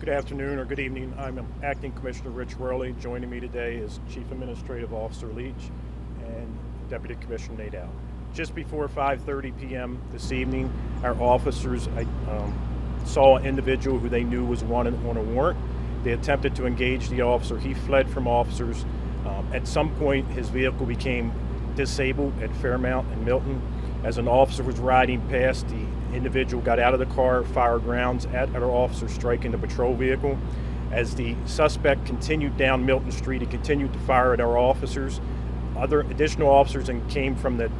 Good afternoon or good evening. I'm Acting Commissioner Rich Worley. Joining me today is Chief Administrative Officer Leach and Deputy Commissioner Nate Out. Just before 5:30 p.m. this evening, our officers saw an individual who they knew was wanted on a warrant. They attempted to engage the officer. He fled from officers. At some point, his vehicle became disabled at Fairmount and Milton. As an officer was riding past, the individual got out of the car, fired rounds at our officer, striking the patrol vehicle. As the suspect continued down Milton Street, he continued to fire at our officers. Other additional officers came from the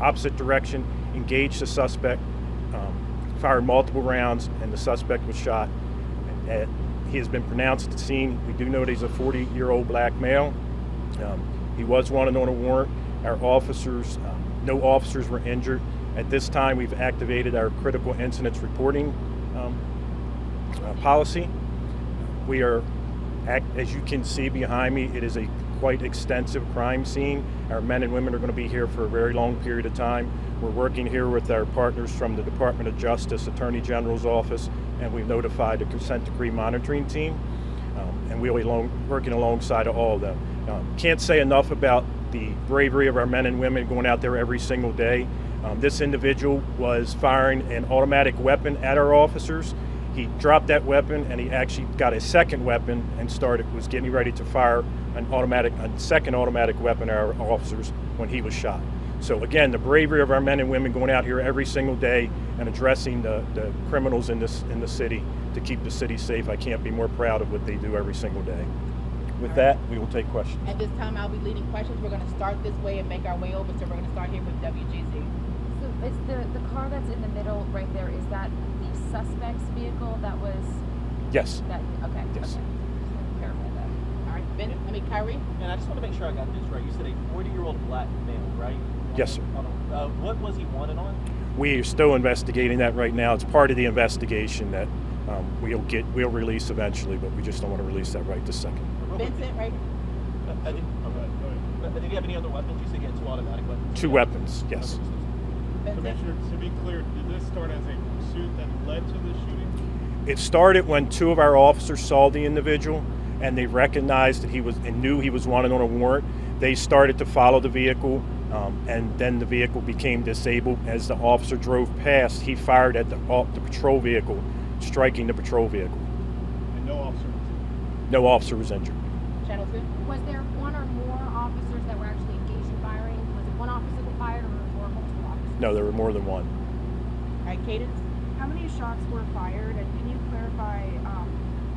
opposite direction, engaged the suspect, fired multiple rounds, and the suspect was shot. He has been pronounced at the scene. We do know that he's a 40-year-old black male. He was wanted on a warrant. Our officers, no officers were injured. At this time, we've activated our critical incidents reporting policy. We are, as you can see behind me, it is a quite extensive crime scene. Our men and women are going to be here for a very long period of time. We're working here with our partners from the Department of Justice, Attorney General's office, and we've notified the consent decree monitoring team. And we'll be working alongside of all of them. Can't say enough about the bravery of our men and women going out there every single day. This individual was firing an automatic weapon at our officers. He dropped that weapon and he actually got a second weapon and was getting ready to fire a second automatic weapon at our officers when he was shot. So again, the bravery of our men and women going out here every single day and addressing the criminals in the city to keep the city safe. I can't be more proud of what they do every single day. With that, we will take questions. At this time, I'll be leading questions. We're going to start this way and make our way over. So we're going to start here with WGZ. So is the car that's in the middle right there, is that the suspect's vehicle that was? Yes. Okay. Yes. Okay. Just clarify that. Kyrie? And I just want to make sure I got this right. You said a 40-year-old black male, right? Yes, sir. What was he wanted on? We are still investigating that right now. It's part of the investigation that we'll release eventually, but we just don't want to release that right this second. Vincent, right? Did he have any other weapons? You said he had two automatic weapons. Two weapons, yes. Commissioner, to be clear, did this start as a pursuit that led to the shooting? It started when two of our officers saw the individual and they recognized that he was and knew he was wanted on a warrant. They started to follow the vehicle, and then the vehicle became disabled. As the officer drove past, he fired at the patrol vehicle, striking the patrol vehicle. And no officer was injured? No officer was injured. Channel 2? Was there one or more officers that were actually engaged in firing? Was it one officer that fired or multiple officers? No, there were more than one. All right, Cadence? How many shots were fired, and can you clarify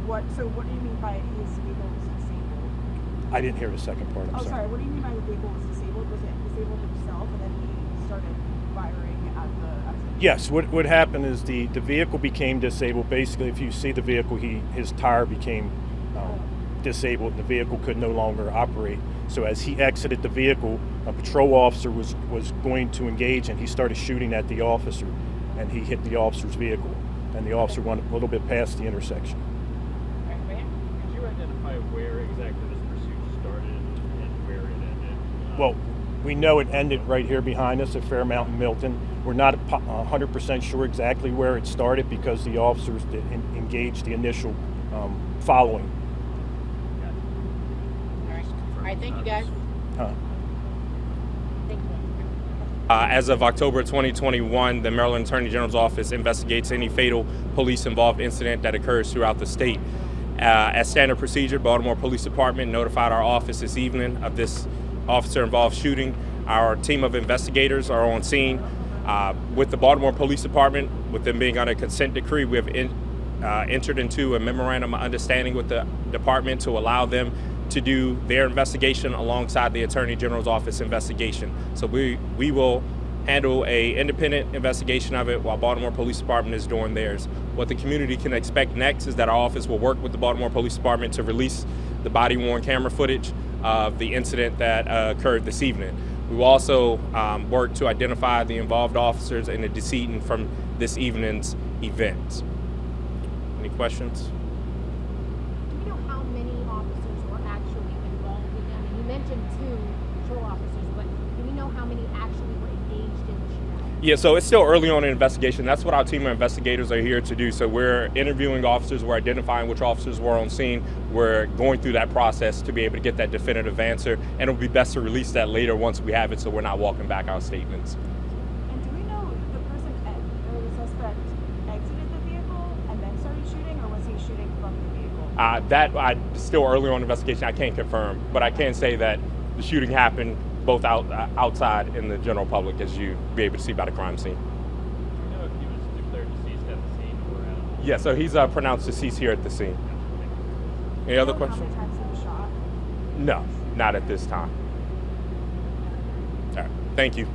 what do you mean by his vehicle was disabled? I didn't hear the second part, I'm sorry. What do you mean by the vehicle was disabled? Was it disabled himself, and then he started firing at the... Yes, what happened is the vehicle became disabled. Basically, if you see the vehicle, his tire became disabled and the vehicle could no longer operate. So as he exited the vehicle, a patrol officer was going to engage and he started shooting at the officer and he hit the officer's vehicle and the officer went a little bit past the intersection. All right, Graham? Could you identify where exactly this pursuit started and where it ended? Well, we know it ended right here behind us at Fairmount and Milton. We're not 100% sure exactly where it started because the officers engaged the initial following. All right, thank you, guys. Thank you. As of October 2021, the Maryland Attorney General's Office investigates any fatal police-involved incident that occurs throughout the state. As standard procedure, Baltimore Police Department notified our office this evening of this officer-involved shooting. Our team of investigators are on scene. With the Baltimore Police Department, with them being on a consent decree, we have entered into a memorandum of understanding with the department to allow them to do their investigation alongside the Attorney General's Office investigation. So we will handle an independent investigation of it while Baltimore Police Department is doing theirs. What the community can expect next is that our office will work with the Baltimore Police Department to release the body-worn camera footage of the incident that occurred this evening. We will also work to identify the involved officers and the decedent from this evening's event. Any questions? Do we know how many officers were actually involved in that? You mentioned two patrol officers, but do we know how many actually were engaged in the shootout? Yeah, so it's still early on in the investigation. That's what our team of investigators are here to do. So we're interviewing officers, we're identifying which officers were on scene, we're going through that process to be able to get that definitive answer, and it'll be best to release that later once we have it so we're not walking back our statements. And do we know the person or the suspect exited the vehicle and then started shooting, or was he shooting from the vehicle? That still early on in the investigation, I can't confirm, but I can say that the shooting happened both outside in the general public, as you be able to see by the crime scene. Do you know if he was declared deceased at the scene or Yeah, so he's pronounced deceased here at the scene. Any other Do you know questions? How many times he was shot? No, not at this time. All right, thank you.